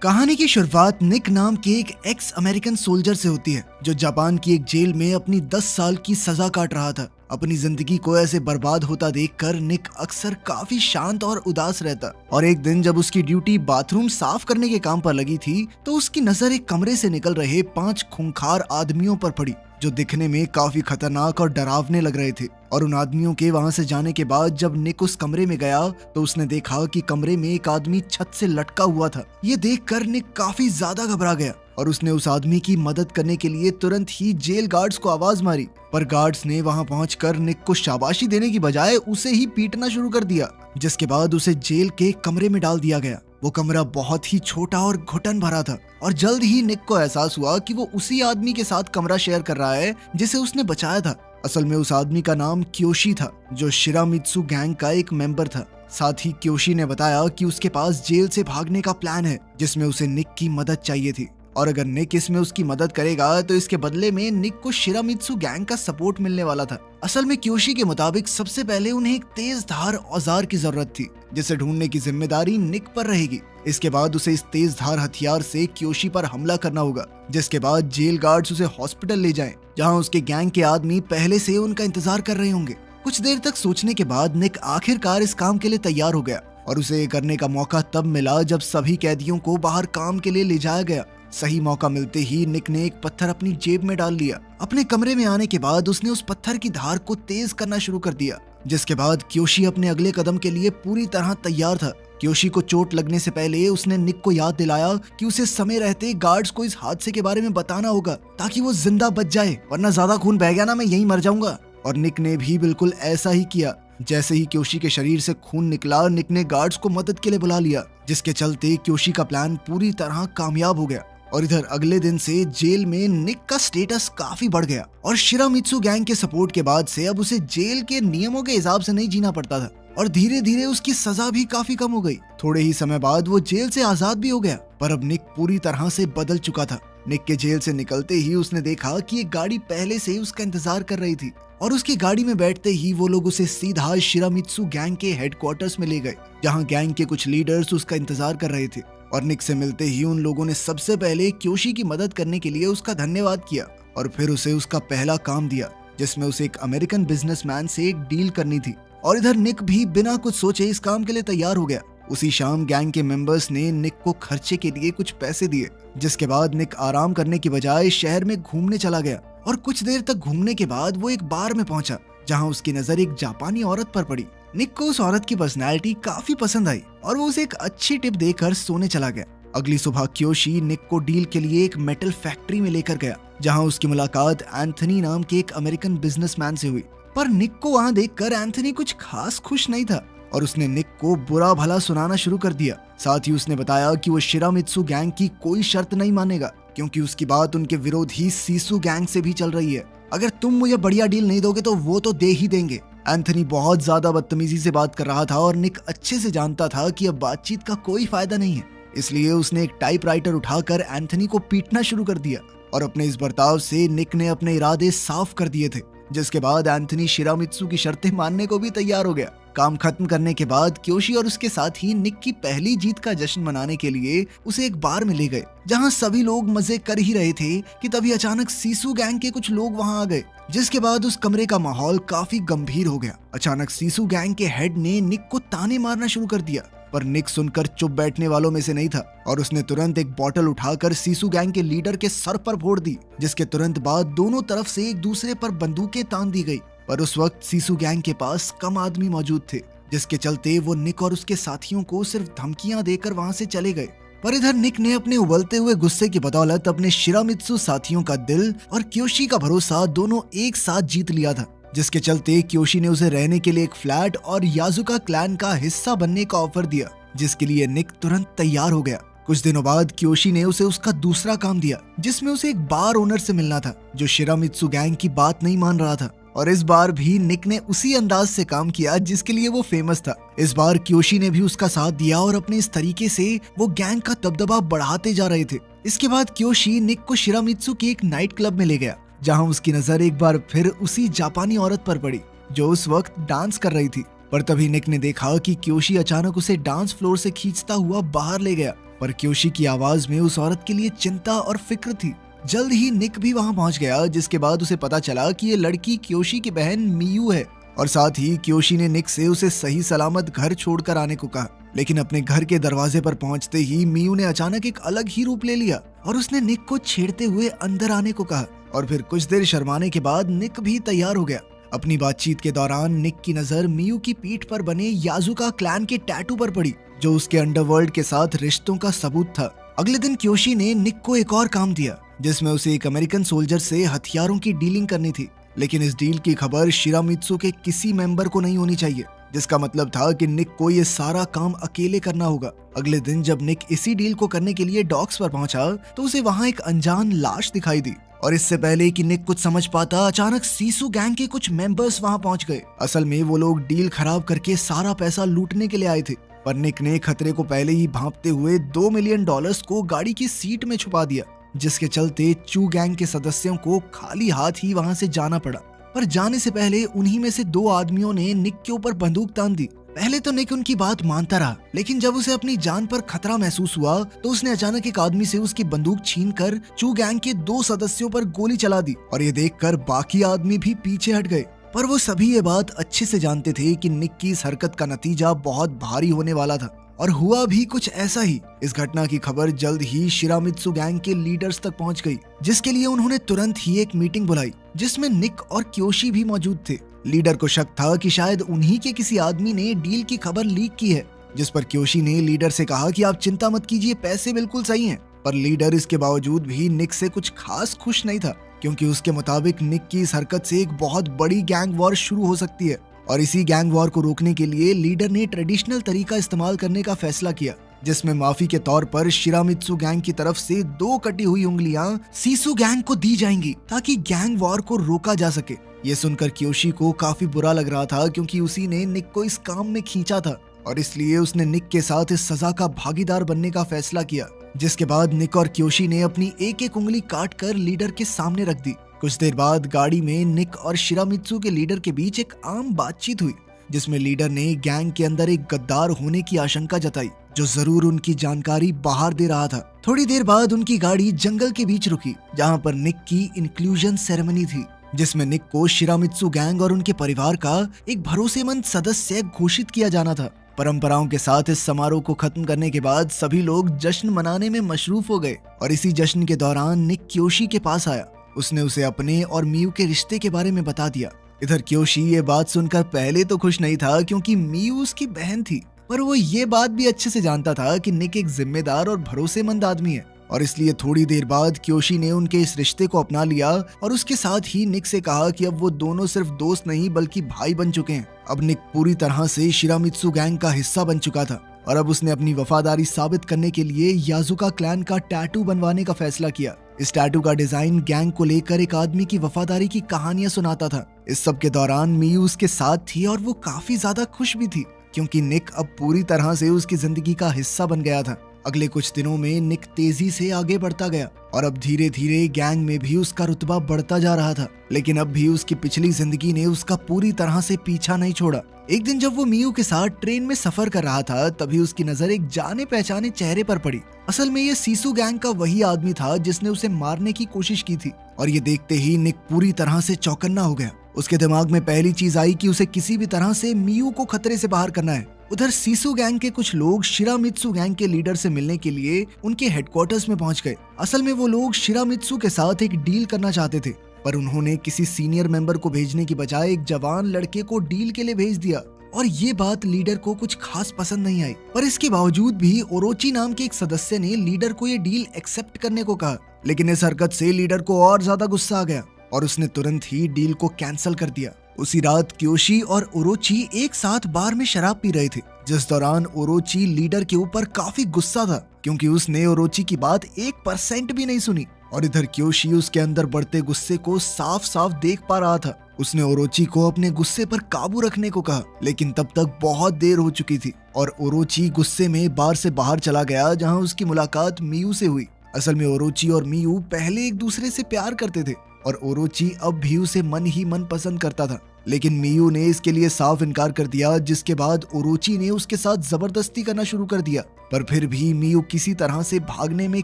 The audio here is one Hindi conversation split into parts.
कहानी की शुरुआत निक नाम के एक एक्स अमेरिकन सोल्जर से होती है जो जापान की एक जेल में अपनी 10 साल की सजा काट रहा था। अपनी जिंदगी को ऐसे बर्बाद होता देखकर निक अक्सर काफी शांत और उदास रहता और एक दिन जब उसकी ड्यूटी बाथरूम साफ करने के काम पर लगी थी तो उसकी नजर एक कमरे से निकल रहे 5 खूंखार आदमियों पर पड़ी जो दिखने में काफी खतरनाक और डरावने लग रहे थे। और उन आदमियों के वहां से जाने के बाद जब निक उस कमरे में गया तो उसने देखा कि कमरे में एक आदमी छत से लटका हुआ था। ये देखकर निक काफी ज्यादा घबरा गया और उसने उस आदमी की मदद करने के लिए तुरंत ही जेल गार्ड्स को आवाज मारी, पर गार्ड्स ने वहां पहुंचकर निक को शाबाशी देने की बजाय उसे ही पीटना शुरू कर दिया, जिसके बाद उसे जेल के कमरे में डाल दिया गया। वो कमरा बहुत ही छोटा और घुटन भरा था और जल्द ही निक को एहसास हुआ कि वो उसी आदमी के साथ कमरा शेयर कर रहा है जिसे उसने बचाया था। असल में उस आदमी का नाम क्योशी था जो शिरामित्सु गैंग का एक मेंबर था। साथ ही क्योशी ने बताया कि उसके पास जेल से भागने का प्लान है जिसमें उसे निक की मदद चाहिए थी और अगर निक इसमें उसकी मदद करेगा तो इसके बदले में निक को शिरामित्सु गैंग का सपोर्ट मिलने वाला था। असल में क्योशी के मुताबिक सबसे पहले उन्हें एक तेज धार औजार की जरूरत थी जिसे ढूंढने की जिम्मेदारी निक पर रहेगी। इसके बाद उसे इस तेज धार हथियार से क्योशी पर हमला करना होगा, जिसके बाद जेल गार्ड्स उसे हॉस्पिटल ले जाएं, जहां उसके गैंग के आदमी पहले से उनका इंतजार कर रहे होंगे। कुछ देर तक सोचने के बाद निक आखिरकार इस काम के लिए तैयार हो गया और उसे ये करने का मौका तब मिला जब सभी कैदियों को बाहर काम के लिए ले जाया गया। सही मौका मिलते ही निक ने एक पत्थर अपनी जेब में डाल लिया। अपने कमरे में आने के बाद उसने उस पत्थर की धार को तेज करना शुरू कर दिया, जिसके बाद क्योशी अपने अगले कदम के लिए पूरी तरह तैयार था। क्योशी को चोट लगने से पहले उसने निक को याद दिलाया कि उसे समय रहते गार्ड्स को इस हादसे के बारे में बताना होगा ताकि वो जिंदा बच जाए, वरना ज्यादा खून बह गया ना मैं यहीं मर जाऊंगा। और निक ने भी बिल्कुल ऐसा ही किया। जैसे ही क्योशी के शरीर से खून निकला, निक ने गार्ड्स को मदद के लिए बुला लिया, जिसके चलते क्योशी का प्लान पूरी तरह कामयाब हो गया। और इधर अगले दिन से जेल में निक का स्टेटस काफी बढ़ गया और शिरामित्सु गैंग के सपोर्ट के बाद से अब उसे जेल के नियमों के हिसाब से नहीं जीना पड़ता था और धीरे धीरे उसकी सजा भी काफी कम हो गई। थोड़े ही समय बाद वो जेल से आजाद भी हो गया, पर अब निक पूरी तरह से बदल चुका था। निक के जेल से निकलते ही उसने देखा कि एक गाड़ी पहले से ही उसका इंतजार कर रही थी और उसकी गाड़ी में बैठते ही वो लोग उसे सीधा शिरामित्सु गैंग के हेडक्वार्टर्स में ले गए, जहां गैंग के कुछ लीडर्स उसका इंतजार कर रहे थे। और निक से मिलते ही उन लोगों ने सबसे पहले क्योशी की मदद करने के लिए उसका धन्यवाद किया और फिर उसे उसका पहला काम दिया, जिसमें उसे एक अमेरिकन बिजनेसमैन से एक डील करनी थी। और इधर निक भी बिना कुछ सोचे इस काम के लिए तैयार हो गया। उसी शाम गैंग के मेंबर्स ने निक को खर्चे के लिए कुछ पैसे दिए, जिसके बाद निक आराम करने की बजाय शहर में घूमने चला गया। और कुछ देर तक घूमने के बाद वो एक बार में पहुंचा, जहां उसकी नजर एक जापानी औरत पर पड़ी। निक को उस औरत की पर्सनैलिटी काफी पसंद आई और वो उसे एक अच्छी टिप देकर सोने चला गया। अगली सुबह क्योशी निक को डील के लिए एक मेटल फैक्ट्री में लेकर गया, जहां उसकी मुलाकात एंथनी नाम के एक अमेरिकन बिजनेसमैन से हुई। पर निक को वहां देखकर एंथनी कुछ खास खुश नहीं था और उसने निक को बुरा भला सुनाना शुरू कर दिया। साथ ही उसने बताया कि वो शिरामित्सु गैंग की कोई शर्त नहीं मानेगा, क्योंकि उसकी बात उनके विरोधी सीसु गैंग से भी चल रही है। अगर तुम मुझे बढ़िया डील नहीं दोगे तो वो तो दे ही देंगे। एंथनी बहुत ज्यादा बदतमीजी से बात कर रहा था और निक अच्छे से जानता था कि अब बातचीत का कोई फायदा नहीं है, इसलिए उसने एक टाइपराइटर उठाकर एंथनी को पीटना शुरू कर दिया। और अपने इस बर्ताव से निक ने अपने इरादे साफ कर दिए थे, जिसके बाद एंथनी शिरामित्सु की शर्तें मानने को भी तैयार हो गया। काम खत्म करने के बाद क्योशी और उसके साथी निक की पहली जीत का जश्न मनाने के लिए उसे एक बार में ले गए, जहां सभी लोग मजे कर ही रहे थे कि तभी अचानक सीसु गैंग के कुछ लोग वहां आ गए, जिसके बाद उस कमरे का माहौल काफी गंभीर हो गया। अचानक सीसु गैंग के हेड ने निक को ताने मारना शुरू कर दिया, पर निक सुनकर चुप बैठने वालों में से नहीं था और उसने तुरंत एक बोतल उठाकर सीसु गैंग के लीडर के सर पर फोड़ दी, जिसके तुरंत बाद दोनों तरफ से एक दूसरे पर बंदूकें तान दी गई। पर उस वक्त सीसु गैंग के पास कम आदमी मौजूद थे, जिसके चलते वो निक और उसके साथियों को सिर्फ धमकियां देकर वहां से चले गए। पर इधर निक ने अपने उबलते हुए गुस्से की बदौलत अपने शिरामित्सु साथियों का दिल और क्योशी का भरोसा दोनों एक साथ जीत लिया था, जिसके चलते क्योशी ने उसे रहने के लिए एक फ्लैट और याजुका क्लैन का हिस्सा बनने का ऑफर दिया, जिसके लिए निक तुरंत तैयार हो गया। कुछ दिनों बाद क्योशी ने उसे उसका दूसरा काम दिया, जिसमें उसे एक बार ओनर से मिलना था जो शिरामित्सु गैंग की बात नहीं मान रहा था। और इस बार भी निक ने उसी अंदाज से काम किया जिसके लिए वो फेमस था। इस बार क्योशी ने भी उसका साथ दिया और अपने इस तरीके से वो गैंग का दबदबा बढ़ाते जा रहे थे। इसके बाद क्योशी निक को शिरामित्सु के एक नाइट क्लब में ले गया, जहां उसकी नजर एक बार फिर उसी जापानी औरत पर पड़ी जो उस वक्त डांस कर रही थी। पर तभी निक ने देखा कि क्योशी अचानक उसे डांस फ्लोर से खींचता हुआ बाहर ले गया पर क्योशी की आवाज में उस औरत के लिए चिंता और फिक्र थी। जल्द ही निक भी वहां पहुंच गया, जिसके बाद उसे पता चला कि ये लड़की क्योशी की बहन मियू है और साथ ही क्योशी ने निक से उसे सही सलामत घर छोड़कर आने को कहा। लेकिन अपने घर के दरवाजे पर पहुंचते ही मियू ने अचानक एक अलग ही रूप ले लिया और उसने निक को छेड़ते हुए अंदर आने को कहा। और फिर कुछ देर शर्माने के बाद निक भी तैयार हो गया। अपनी बातचीत के दौरान निक की नजर मियू की पीठ पर बने याजुका क्लैन के टैटू पर पड़ी, जो उसके अंडरवर्ल्ड के साथ रिश्तों का सबूत था। अगले दिन क्योशी ने निक को एक और काम दिया, जिसमें उसे एक अमेरिकन सोल्जर से हथियारों की डीलिंग करनी थी। लेकिन इस डील की खबर शिरामित्सु के किसी मेंबर को नहीं होनी चाहिए, जिसका मतलब था कि निक को ये सारा काम अकेले करना होगा। अगले दिन जब निक इसी डील को करने के लिए डॉक्स पर पहुंचा तो उसे वहां एक अनजान लाश दिखाई दी। और इससे पहले कि निक कुछ समझ पाता, अचानक सीसू गैंग के कुछ मेंबर्स वहां पहुंच गए। असल में वो लोग डील खराब करके सारा पैसा लूटने के लिए आए थे, पर निक ने खतरे को पहले ही भांपते हुए $2 मिलियन को गाड़ी की सीट में छुपा दिया, जिसके चलते चू गैंग के सदस्यों को खाली हाथ ही वहां से जाना पड़ा। पर जाने से पहले उन्हीं में से 2 आदमियों ने निक के ऊपर बंदूक तान दी। पहले तो निक उनकी बात मानता रहा, लेकिन जब उसे अपनी जान पर खतरा महसूस हुआ तो उसने अचानक एक आदमी से उसकी बंदूक छीनकर चू गैंग के 2 सदस्यों पर गोली चला दी। और ये देखकर बाकी आदमी भी पीछे हट गए। पर वो सभी ये बात अच्छे से जानते थे कि निक की इस हरकत का नतीजा बहुत भारी होने वाला था, और हुआ भी कुछ ऐसा ही। इस घटना की खबर जल्द ही शिरामित्सु गैंग के लीडर्स तक पहुंच गई, जिसके लिए उन्होंने तुरंत ही एक मीटिंग बुलाई, जिसमें निक और क्योशी भी मौजूद थे। लीडर को शक था कि शायद उन्हीं के किसी आदमी ने डील की खबर लीक की है, जिस पर क्योशी ने लीडर से कहा कि आप चिंता मत कीजिए, पैसे बिल्कुल सही हैं। पर लीडर इसके बावजूद भी निक से कुछ खास खुश नहीं था, क्योंकि उसके मुताबिक निक की इस हरकत से एक बहुत बड़ी गैंग वॉर शुरू हो सकती है। और इसी गैंग वॉर को रोकने के लिए लीडर ने ट्रेडिशनल तरीका इस्तेमाल करने का फैसला किया, जिसमें माफी के तौर पर शिरामित्सु गैंग की तरफ से 2 कटी हुई उंगलियां सीसू गैंग को दी जाएंगी, ताकि गैंग वॉर को रोका जा सके। ये सुनकर क्योशी को काफी बुरा लग रहा था, क्योंकि उसी ने निक को इस काम में खींचा था, और इसलिए उसने निक के साथ इस सजा का भागीदार बनने का फैसला किया। जिसके बाद निक और क्योशी ने अपनी एक उंगली काट कर लीडर के सामने रख दी। कुछ देर बाद गाड़ी में निक और शिरामित्सु के लीडर के बीच एक आम बातचीत हुई, जिसमें लीडर ने गैंग के अंदर एक गद्दार होने की आशंका जताई, जो जरूर उनकी जानकारी बाहर दे रहा था। थोड़ी देर बाद उनकी गाड़ी जंगल के बीच रुकी, जहां पर निक की इंक्लूजन सेरेमनी थी, जिसमें निक को शिरामित्सु गैंग और उनके परिवार का एक भरोसेमंद सदस्य घोषित किया जाना था। परंपराओं के साथ इस समारोह को खत्म करने के बाद सभी लोग जश्न मनाने में मशरूफ हो गए, और इसी जश्न के दौरान निक क्योशी के पास आया। उसने उसे अपने और मियू के रिश्ते के बारे में बता दिया। इधर क्योशी ये बात सुनकर पहले तो खुश नहीं था, क्योंकि मियू उसकी बहन थी, पर वो ये बात भी अच्छे से जानता था कि निक एक जिम्मेदार और भरोसेमंद आदमी है, और इसलिए थोड़ी देर बाद क्योशी ने उनके इस रिश्ते को अपना लिया और उसके साथ ही निक से कहा कि अब वो दोनों सिर्फ दोस्त नहीं बल्कि भाई बन चुके हैं। अब निक पूरी तरह से शिरामित्सु गैंग का हिस्सा बन चुका था, और अब उसने अपनी वफादारी साबित करने के लिए याजुका क्लैन का टैटू बनवाने का फैसला किया। इस टैटू का डिजाइन गैंग को लेकर एक आदमी की वफादारी की कहानियां सुनाता था। इस सब के दौरान मियू उसके साथ थी, और वो काफी ज्यादा खुश भी थी, क्योंकि निक अब पूरी तरह से उसकी जिंदगी का हिस्सा बन गया था। अगले कुछ दिनों में निक तेजी से आगे बढ़ता गया, और अब धीरे धीरे गैंग में भी उसका रुतबा बढ़ता जा रहा था। लेकिन अब भी उसकी पिछली जिंदगी ने उसका पूरी तरह से पीछा नहीं छोड़ा। एक दिन जब वो मियू के साथ ट्रेन में सफर कर रहा था, तभी उसकी नजर एक जाने पहचाने चेहरे पर पड़ी। असल में ये सीसू गैंग का वही आदमी था जिसने उसे मारने की कोशिश की थी, और ये देखते ही निक पूरी तरह से चौकन्ना हो गया। उसके दिमाग में पहली चीज आई कि उसे किसी भी तरह से मियू को खतरे से बाहर करना है। उधर सीसू गैंग के कुछ लोग शिरामित्सु गैंग के लीडर से मिलने के लिए उनके हेडक्वार्टर्स में पहुंच गए। असल में वो लोग शिरामित्सु के साथ एक डील करना चाहते थे, पर उन्होंने किसी सीनियर मेंबर को भेजने की बजाय एक जवान लड़के को डील के लिए भेज दिया, और ये बात लीडर को कुछ खास पसंद नहीं आई। पर इसके बावजूद भी ओरोची नाम के एक सदस्य ने लीडर को ये डील एक्सेप्ट करने को कहा, लेकिन इस हरकत से लीडर को और ज्यादा गुस्सा आ गया, और उसने तुरंत ही डील को कैंसिल कर दिया। उसी रात क्योशी और ओरोची एक साथ बार में शराब पी रहे थे, जिस दौरान ओरोची लीडर के ऊपर काफी गुस्सा था, क्योंकि उसने ओरोची की बात 1% भी नहीं सुनी। और इधर क्योशी उसके अंदर बढ़ते गुस्से को साफ साफ देख पा रहा था। उसने ओरोची को अपने गुस्से पर काबू रखने को कहा, लेकिन तब तक बहुत देर हो चुकी थी, और ओरोची गुस्से में बार से बाहर चला गया, जहां उसकी मुलाकात मियू से हुई। असल में ओरोची और मियू पहले एक दूसरे से प्यार करते थे, और ओरोची अब भी उसे मन ही मन पसंद करता था। लेकिन मियू ने इसके लिए साफ इनकार कर दिया, जिसके बाद ओरोची ने उसके साथ जबरदस्ती करना शुरू कर दिया। पर फिर भी मियू किसी तरह से भागने में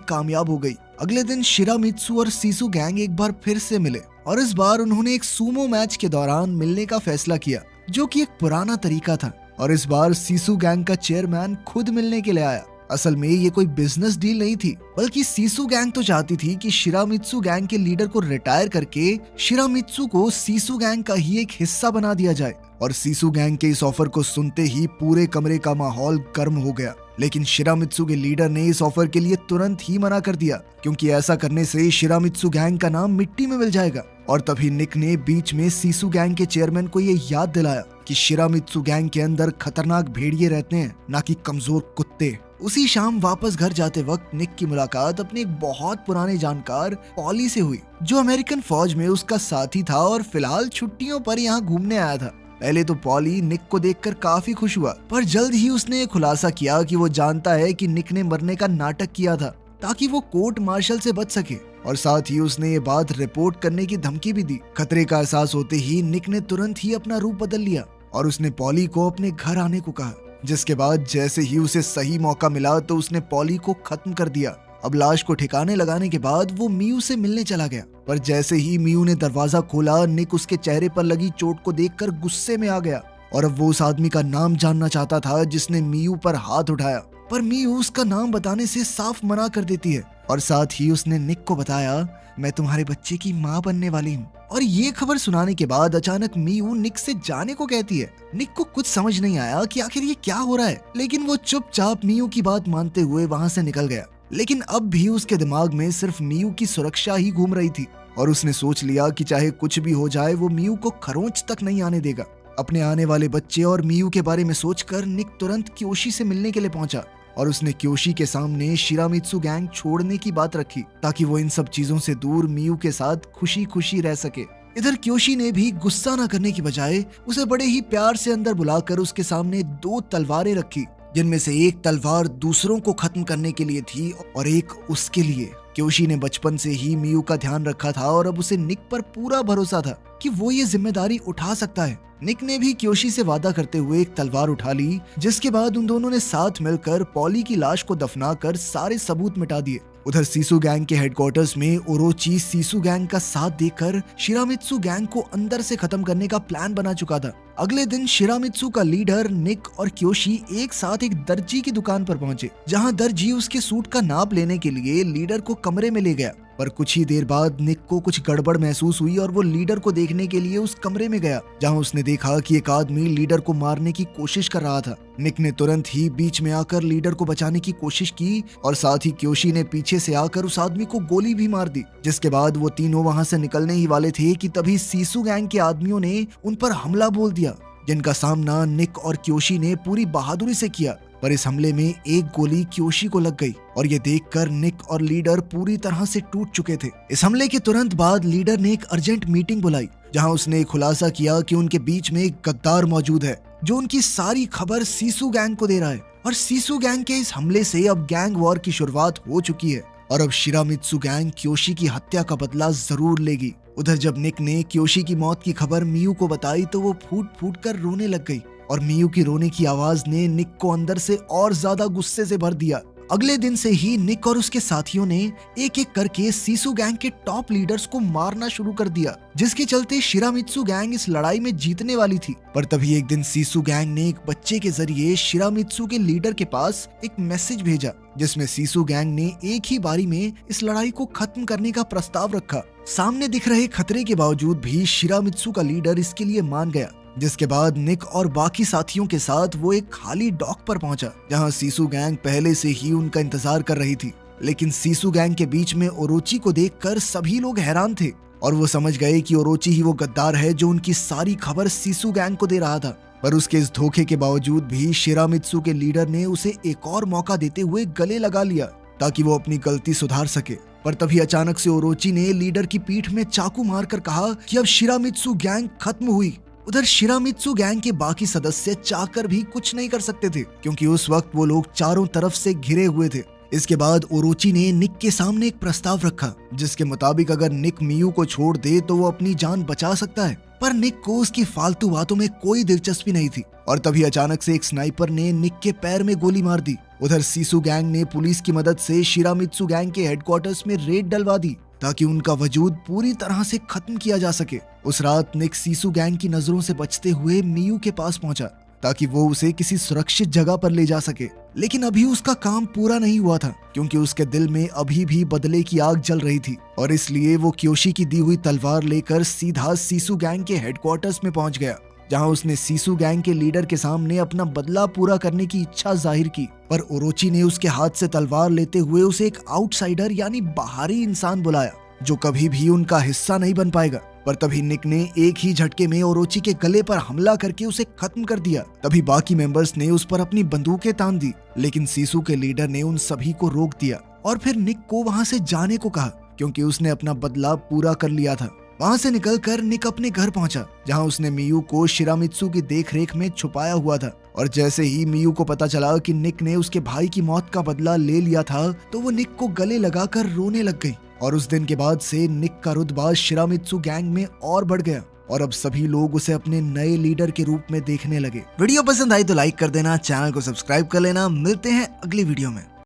कामयाब हो गई। अगले दिन शिरामित्सु और सीसू गैंग एक बार फिर से मिले और इस बार उन्होंने एक सूमो मैच के दौरान मिलने का फैसला किया, जो कि एक पुराना तरीका था। और इस बार सीसू गैंग का चेयरमैन खुद मिलने के लिए आया। असल में ये कोई बिजनेस डील नहीं थी, बल्कि सीसू गैंग तो चाहती थी कि शिरामित्सु गैंग के लीडर को रिटायर करके शिरामित्सु को सीसू गैंग का ही एक हिस्सा बना दिया जाए। और सीसू गैंग के इस ऑफर को सुनते ही पूरे कमरे का माहौल गर्म हो गया। लेकिन शिरामित्सु के लीडर ने इस ऑफर के लिए तुरंत ही मना कर दिया, क्योंकि ऐसा करने से शिरामित्सु गैंग का नाम मिट्टी में मिल जाएगा। और तभी निक ने बीच में सीसू गैंग के चेयरमैन को ये याद दिलाया कि शिरामित्सु गैंग के अंदर खतरनाक भेड़िए रहते हैं, ना कि कमजोर कुत्ते। उसी शाम वापस घर जाते वक्त निक की मुलाकात अपने एक बहुत पुराने जानकार पॉली से हुई, जो अमेरिकन फौज में उसका साथी था और फिलहाल छुट्टियों पर यहाँ घूमने आया था। पहले तो पॉली निक को देखकर काफी खुश हुआ, पर जल्द ही उसने ये खुलासा किया कि वो जानता है कि निक ने मरने का नाटक किया था ताकि वो कोर्ट मार्शल से बच सके। और साथ ही उसने ये बात रिपोर्ट करने की धमकी भी दी। खतरे का एहसास होते ही निक ने तुरंत ही अपना रूप बदल लिया और उसने पॉली को अपने घर आने को कहा, जिसके बाद जैसे ही उसे सही मौका मिला तो उसने पॉली को खत्म कर दिया। अब लाश को ठिकाने लगाने के बाद वो मियू से मिलने चला गया, पर जैसे ही मियू ने दरवाजा खोला, निक उसके चेहरे पर लगी चोट को देखकर गुस्से में आ गया और अब वो उस आदमी का नाम जानना चाहता था जिसने मियू पर हाथ उठाया। पर मियू उसका नाम बताने से साफ मना कर देती है और साथ ही उसने निक को बताया, मैं तुम्हारे बच्चे की माँ बनने वाली हूँ। और ये खबर सुनाने के बाद अचानक मियू निक से जाने को कहती है। निक को कुछ समझ नहीं आया कि आखिर ये क्या हो रहा है, लेकिन वो चुपचाप मियू की बात मानते हुए वहाँ से निकल गया। लेकिन अब भी उसके दिमाग में सिर्फ मियू की सुरक्षा ही घूम रही थी और उसने सोच लिया कि चाहे कुछ भी हो जाए वो मियू को खरोंच तक नहीं आने देगा। अपने आने वाले बच्चे और मियू के बारे में सोचकर निक तुरंत क्योशी से मिलने के लिए पहुंचा और उसने क्योशी के सामने शिरामित्सु गैंग छोड़ने की बात रखी ताकि वो इन सब चीजों से दूर मियू के साथ खुशी खुशी रह सके। इधर क्योशी ने भी गुस्सा न करने की बजाय उसे बड़े ही प्यार से अंदर बुलाकर उसके सामने 2 तलवारें रखी, जिनमें से एक तलवार दूसरों को खत्म करने के लिए थी और एक उसके लिए। क्योशी ने बचपन से ही मियू का ध्यान रखा था और अब उसे निक पर पूरा भरोसा था कि वो ये जिम्मेदारी उठा सकता है। निक ने भी क्योशी से वादा करते हुए एक तलवार उठा ली, जिसके बाद उन दोनों ने साथ मिलकर पॉली की लाश को दफनाकर सारे सबूत मिटा दिए। उधर सीसू गैंग के हेडक्वार्टर्स में ओरोची सीसू गैंग का साथ देकर शिरामित्सु गैंग को अंदर से खत्म करने का प्लान बना चुका था। अगले दिन शिरामित्सु का लीडर निक और क्योशी एक साथ एक दर्जी की दुकान पर पहुंचे, जहां दर्जी उसके सूट का नाप लेने के लिए लीडर को कमरे में ले गया। पर कुछ ही देर बाद निक को कुछ गड़बड़ महसूस हुई और वो लीडर को देखने के लिए उस कमरे में गया, जहां उसने देखा कि एक आदमी लीडर को मारने की कोशिश कर रहा था। निक ने तुरंत ही बीच में आकर लीडर को बचाने की कोशिश की और साथ ही क्योशी ने पीछे से आकर उस आदमी को गोली भी मार दी। जिसके बाद वो तीनों वहां से निकलने ही वाले थे कि तभी सीसू गैंग के आदमियों ने उन पर हमला बोल दिया, जिनका सामना निक और क्योशी ने पूरी बहादुरी से किया। पर इस हमले में एक गोली क्योशी को लग गई और ये देखकर निक और लीडर पूरी तरह से टूट चुके थे। इस हमले के तुरंत बाद लीडर ने एक अर्जेंट मीटिंग बुलाई, जहां उसने खुलासा किया कि उनके बीच में एक गद्दार मौजूद है जो उनकी सारी खबर सीसू गैंग को दे रहा है और सीसू गैंग के इस हमले से अब गैंग वॉर की शुरुआत हो चुकी है और अब शिरामित्सु गैंग क्योशी की हत्या का बदला जरूर लेगी। उधर जब निक ने क्योशी की मौत की खबर मियू को बताई तो वो फूट फूट कर रोने लग गई और मियू की रोने की आवाज ने निक को अंदर से और ज्यादा गुस्से से भर दिया। अगले दिन से ही निक और उसके साथियों ने एक एक करके सीसू गैंग के टॉप लीडर्स को मारना शुरू कर दिया, जिसके चलते शिरामित्सु गैंग इस लड़ाई में जीतने वाली थी। पर तभी एक दिन सीसू गैंग ने एक बच्चे के जरिए शिरामित्सु के लीडर के पास एक मैसेज भेजा, जिसमें सीसू गैंग ने एक ही बारी में इस लड़ाई को खत्म करने का प्रस्ताव रखा। सामने दिख रहे खतरे के बावजूद भी शिरामित्सु का लीडर इसके लिए मान गया, जिसके बाद निक और बाकी साथियों के साथ वो एक खाली डॉक पर पहुंचा, जहां सीसू गैंग पहले से ही उनका इंतजार कर रही थी। लेकिन सीसू गैंग के बीच में ओरोची को देखकर सभी लोग हैरान थे और वो समझ गए कि ओरोची ही वो गद्दार है जो उनकी सारी खबर सीसू गैंग को दे रहा था। पर उसके इस धोखे के बावजूद भी शिरामित्सु के लीडर ने उसे एक और मौका देते हुए गले लगा लिया ताकि वो अपनी गलती सुधार सके। पर तभी अचानक से ओरोची ने लीडर की पीठ में चाकू मारकर कहा कि अब शिरामित्सु गैंग खत्म हुई। उधर शिरामित्सु गैंग के बाकी सदस्य चाहकर भी कुछ नहीं कर सकते थे, क्योंकि उस वक्त वो लोग चारों तरफ से घिरे हुए थे। इसके बाद ओरोची ने निक के सामने एक प्रस्ताव रखा, जिसके मुताबिक अगर निक मियू को छोड़ दे तो वो अपनी जान बचा सकता है। पर निक को उसकी फालतू बातों में कोई दिलचस्पी नहीं थी और तभी अचानक से एक स्नाइपर ने निक के पैर में गोली मार दी। उधर सीसू गैंग ने पुलिस की मदद से शिरामित्सु गैंग के हेडक्वार्टर्स में रेड डलवा दी ताकि उनका वजूद पूरी तरह से खत्म किया जा सके। उस रात निक सीसू गैंग की नजरों से बचते हुए मियू के पास पहुंचा ताकि वो उसे किसी सुरक्षित जगह पर ले जा सके, लेकिन अभी उसका काम पूरा नहीं हुआ था क्योंकि उसके दिल में अभी भी बदले की आग जल रही थी और इसलिए वो क्योशी की दी हुई तलवार लेकर सीधा सीसू गैंग के हेडक्वार्टर्स में पहुंच गया, जहां उसने सीसू गैंग के लीडर के सामने अपना बदला पूरा करने की इच्छा जाहिर की। पर ओरोची ने उसके हाथ से तलवार लेते हुए उसे एक आउटसाइडर यानी बाहरी इंसान बुलाया जो कभी भी उनका हिस्सा नहीं बन पाएगा। पर तभी निक ने एक ही झटके में ओरोची के गले पर हमला करके उसे खत्म कर दिया। तभी बाकी मेंबर्स ने उस पर अपनी बंदूकें तान दी, लेकिन सीसू के लीडर ने उन सभी को रोक दिया और फिर निक को वहां से जाने को कहा क्योंकि उसने अपना बदला पूरा कर लिया था। वहां से निकलकर निक अपने घर पहुंचा, जहां उसने मियू को शिरामित्सु की देखरेख में छुपाया हुआ था और जैसे ही मियू को पता चला कि निक ने उसके भाई की मौत का बदला ले लिया था तो वो निक को गले लगाकर रोने लग गई। और उस दिन के बाद से निक का रुतबा शिरामित्सु गैंग में और बढ़ गया और अब सभी लोग उसे अपने नए लीडर के रूप में देखने लगे। वीडियो पसंद आई तो लाइक कर देना, चैनल को सब्सक्राइब कर लेना। मिलते हैं अगली वीडियो में।